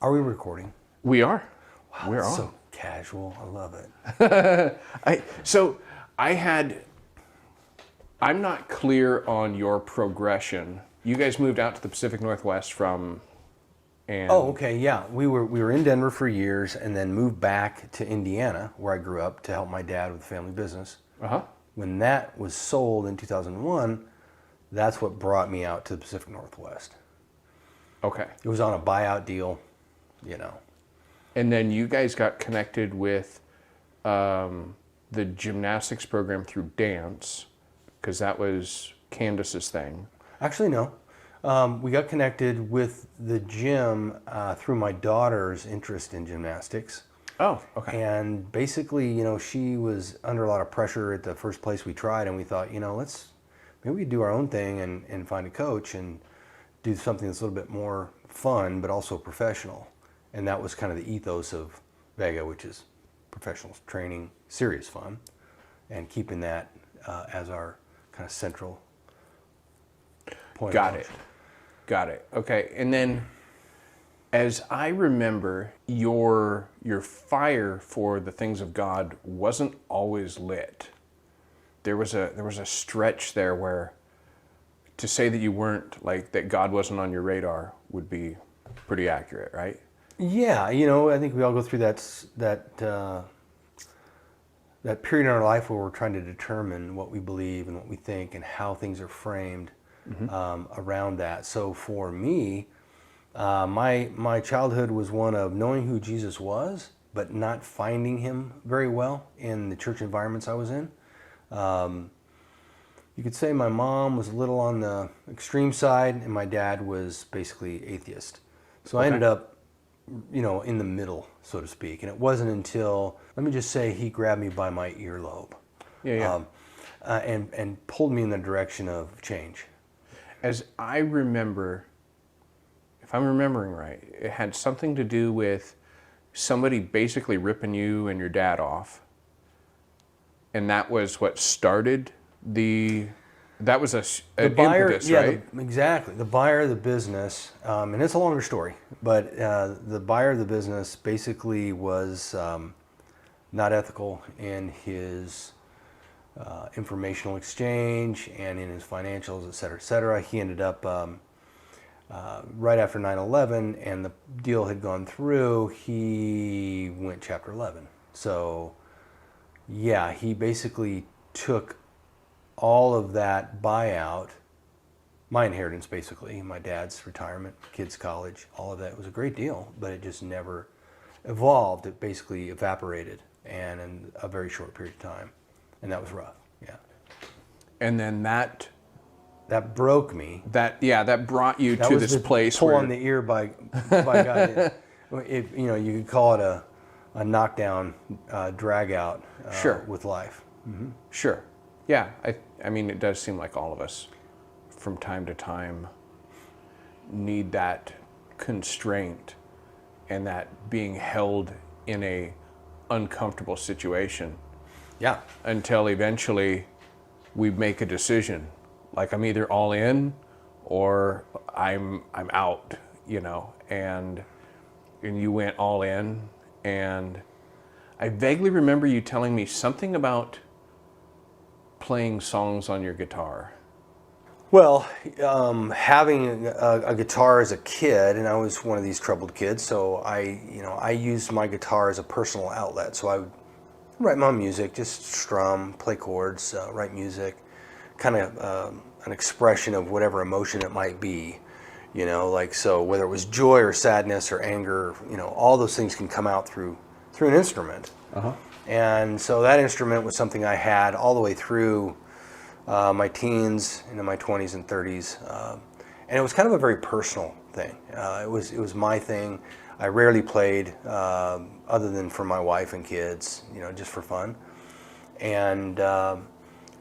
Are we recording? We are. Wow, We're it's on. so casual. I love it. So I had. I'm not clear on your progression. You guys moved out to the Pacific Northwest from, and Oh, okay, yeah. We were in Denver for years, and then moved back to Indiana, where I grew up, to help my dad with the family business. uh-huh. When that was sold in 2001, that's what brought me out to the Pacific Northwest. Okay. It was on a buyout deal, you know. And then you guys got connected with the gymnastics program through dance, because that was Candace's thing. Actually, no. We got connected with the gym through my daughter's interest in gymnastics. Oh, okay. And basically, you know, she was under a lot of pressure at the first place we tried, and we thought, you know, maybe we do our own thing and find a coach and do something that's a little bit more fun, but also professional. And that was kind of the ethos of Vega, which is professional training, serious fun, and keeping that as our kind of central point. Got it. Okay. And then, as I remember, your fire for the things of God wasn't always lit. There was a stretch there where to say that you weren't, like, that God wasn't on your radar would be pretty accurate, right? Yeah, you know, I think we all go through that period in our life where we're trying to determine what we believe and what we think and how things are framed around that. So for me, my childhood was one of knowing who Jesus was, but not finding him very well in the church environments I was in. You could say my mom was a little on the extreme side, and my dad was basically atheist. So I ended up, you know, in the middle, so to speak. And it wasn't until, let me just say, he grabbed me by my earlobe, and pulled me in the direction of change. As I remember, if I'm remembering right, it had something to do with somebody basically ripping you and your dad off. And that was what started that was an buyer, impetus, right? Exactly. The buyer of the business, and it's a longer story, but the buyer of the business basically was not ethical in his informational exchange and in his financials, et cetera, et cetera. He ended up right after 9/11, and the deal had gone through, he went Chapter 11. So, yeah, he basically took all of that buyout, my inheritance basically, my dad's retirement, kids' college, all of that was a great deal, but it just never evolved. It basically evaporated, and in a very short period of time, and that was rough. Yeah. And then that broke me. That brought you That to was this the place pull where on the ear by God. You know, you could call it a knockdown, drag out Sure. with life. Mm-hmm. Sure. Yeah, I mean, it does seem like all of us, from time to time, need that constraint and that being held in a uncomfortable situation. Yeah. Until eventually we make a decision. Like, I'm either all in or I'm out, you know. And you went all in, and I vaguely remember you telling me something about playing songs on your guitar. Well, having a guitar as a kid, and I was one of these troubled kids, so I used my guitar as a personal outlet. So I would write my own music, just strum, play chords, write music, kind of an expression of whatever emotion it might be. You know, like, so whether it was joy or sadness or anger, you know, all those things can come out through an instrument. Uh-huh. And so that instrument was something I had all the way through my teens, into my 20s and 30s, and it was kind of a very personal thing. It was my thing. I rarely played, other than for my wife and kids, you know, just for fun. And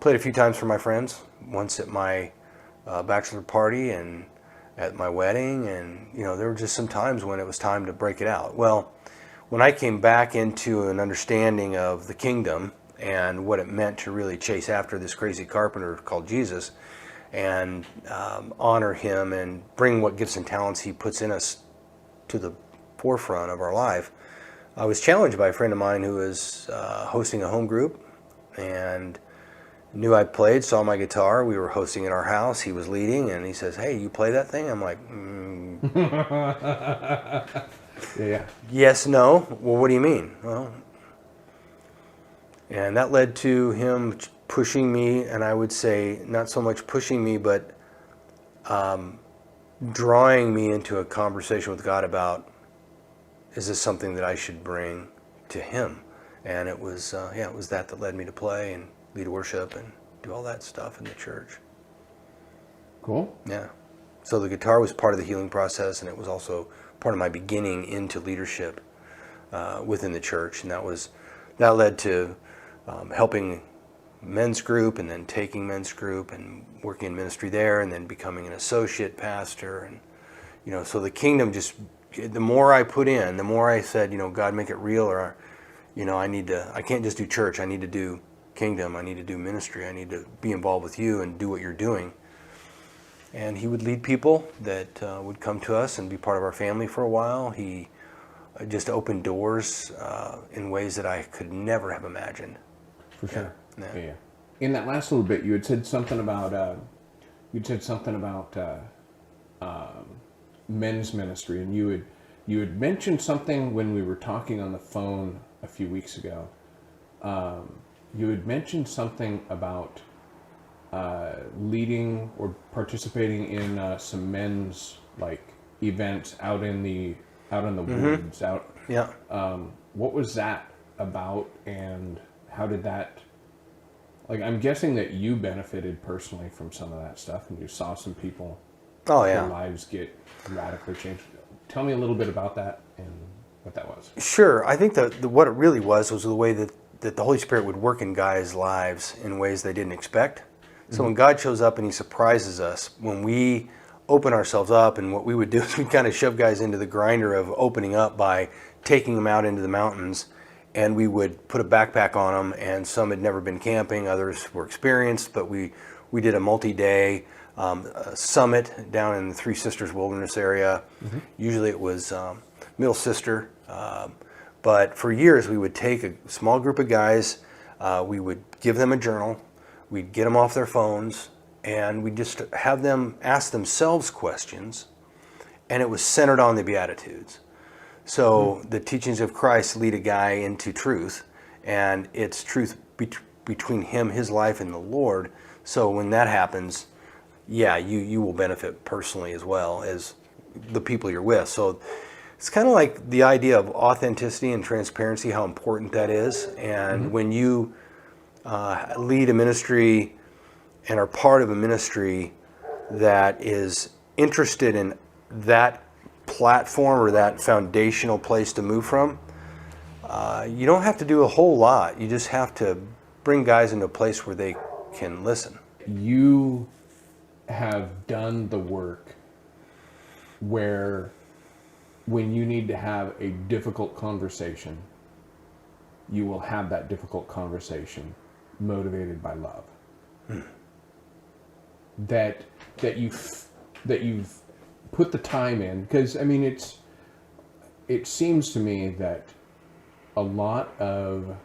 played a few times for my friends. Once at my bachelor party and at my wedding, and you know, there were just some times when it was time to break it out. Well, when I came back into an understanding of the kingdom and what it meant to really chase after this crazy carpenter called Jesus, and honor him and bring what gifts and talents he puts in us to the forefront of our life, I was challenged by a friend of mine who was hosting a home group and knew I played, saw my guitar. We were hosting at our house. He was leading, and he says, "Hey, you play that thing?" I'm like, Yeah. "Yes, no." Well, what do you mean? Well, and that led to him pushing me, and I would say not so much pushing me, but drawing me into a conversation with God about, is this something that I should bring to Him? And it was, it was that led me to play and lead worship and do all that stuff in the church. Cool. Yeah. So the guitar was part of the healing process, and it was also part of my beginning into leadership within the church, and that led to helping men's group, and then taking men's group and working in ministry there, and then becoming an associate pastor. And so the kingdom, just the more I put in, the more I said, God, make it real, or I can't just do church. I need to do kingdom. I need to do ministry. I need to be involved with you and do what you're doing. And he would lead people that would come to us and be part of our family for a while. He just opened doors in ways that I could never have imagined. For sure. Yeah. In that last little bit, you had said something about men's ministry, and you had mentioned something when we were talking on the phone a few weeks ago. You had mentioned something about leading or participating in some men's events out in the woods. Yeah. What was that about, and how did that? I'm guessing that you benefited personally from some of that stuff, and you saw some people, their lives get radically changed. Tell me a little bit about that and what that was. Sure. I think that what it really was the way that the Holy Spirit would work in guys' lives in ways they didn't expect. So when God shows up and He surprises us, when we open ourselves up, and what we would do is we kind of shove guys into the grinder of opening up by taking them out into the mountains, and we would put a backpack on them, and some had never been camping, others were experienced, but we did a multi-day summit down in the Three Sisters Wilderness area. Mm-hmm. Usually it was Middle Sister, but for years we would take a small group of guys, we would give them a journal, we'd get them off their phones, and we'd just have them ask themselves questions, and it was centered on the Beatitudes. So the teachings of Christ lead a guy into truth, and it's truth between him, his life, and the Lord. So when that happens, you will benefit personally as well as the people you're with. So it's kind of like the idea of authenticity and transparency, how important that is. And when you lead a ministry and are part of a ministry that is interested in that platform or that foundational place to move from, you don't have to do a whole lot. You just have to bring guys into a place where they can listen. You have done the work where when you need to have a difficult conversation, you will have that difficult conversation motivated by love. That you've put the time in, because it seems to me that a lot of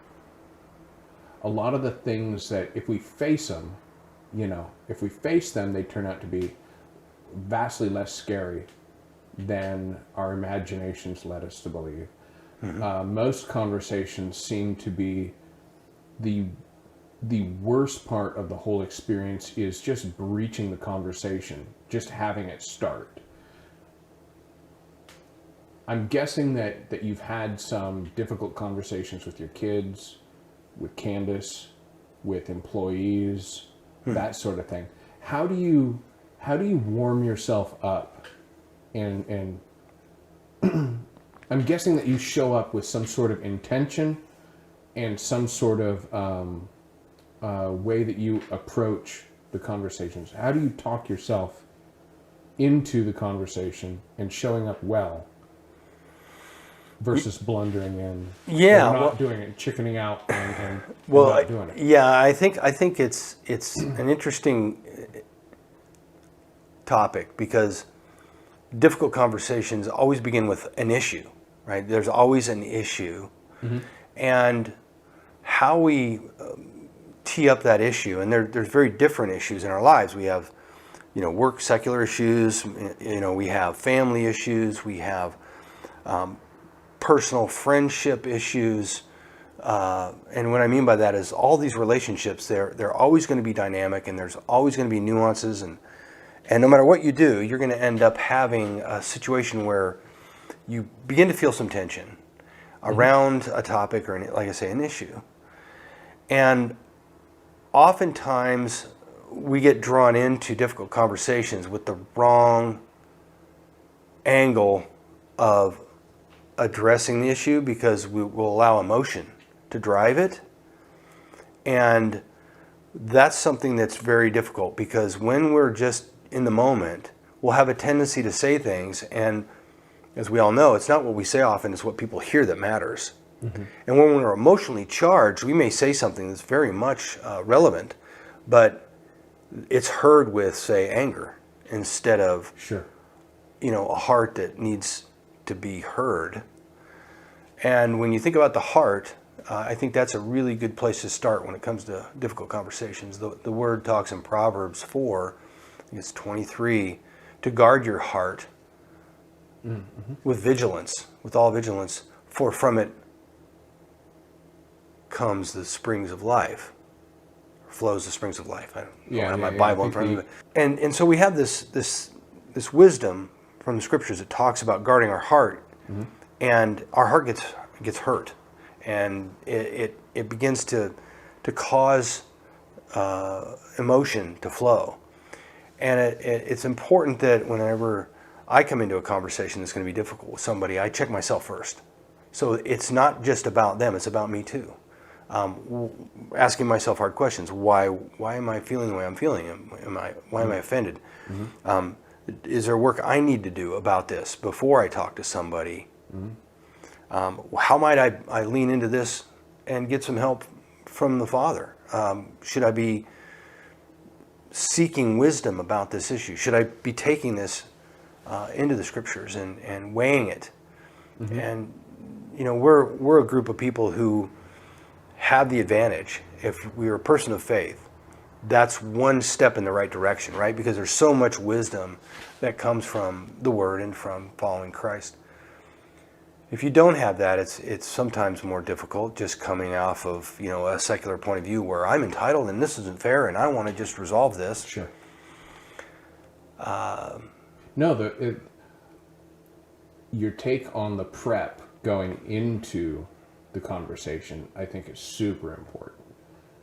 the things that if we face them, they turn out to be vastly less scary than our imaginations led us to believe. Mm-hmm. Most conversations seem to be the worst part of the whole experience is just breaching the conversation, just having it start. I'm guessing that you've had some difficult conversations with your kids, with Candace, with employees, that sort of thing. How do you warm yourself up? And I'm guessing that you show up with some sort of intention and some sort of way that you approach the conversations. How do you talk yourself into the conversation and showing up well versus blundering in, not doing it, chickening out, and not doing it? Yeah, I think it's an interesting topic, because difficult conversations always begin with an issue. right? There's always an issue. And how we tee up that issue, and there's very different issues in our lives. We have, work, secular issues, we have family issues, we have personal friendship issues. And what I mean by that is all these relationships, they're always going to be dynamic, and there's always going to be nuances, and no matter what you do, you're going to end up having a situation where you begin to feel some tension around a topic or, like I say, an issue. And oftentimes we get drawn into difficult conversations with the wrong angle of addressing the issue, because we will allow emotion to drive it. And that's something that's very difficult, because when we're just in the moment, we'll have a tendency to say things, and as we all know, it's not what we say often, it's what people hear that matters. And when we're emotionally charged, we may say something that's very much relevant, but it's heard with, say, anger instead of a heart that needs to be heard. And when you think about the heart, I think that's a really good place to start when it comes to difficult conversations. The word talks in Proverbs 4, I think it's 23, to guard your heart with vigilance, with all vigilance, for from it comes the springs of life, flows the springs of life. I don't have my Bible in front of me. And so we have this wisdom from the scriptures that talks about guarding our heart, and our heart gets hurt, and it begins to cause emotion to flow. And it's important that whenever I come into a conversation that's going to be difficult with somebody, I check myself first. So it's not just about them, it's about me too. Asking myself hard questions. Why am I feeling the way I'm feeling? Why am I offended? Is there work I need to do about this before I talk to somebody? How might I lean into this and get some help from the Father? Should I be seeking wisdom about this issue? Should I be taking this into the scriptures and weighing it? And we're a group of people who have the advantage. If we're a person of faith, that's one step in the right direction, right? Because there's so much wisdom that comes from the Word and from following Christ. If you don't have that, it's sometimes more difficult, just coming off of a secular point of view where I'm entitled and this isn't fair and I want to just resolve this. Sure. Your take on the prep going into the conversation, I think, is super important.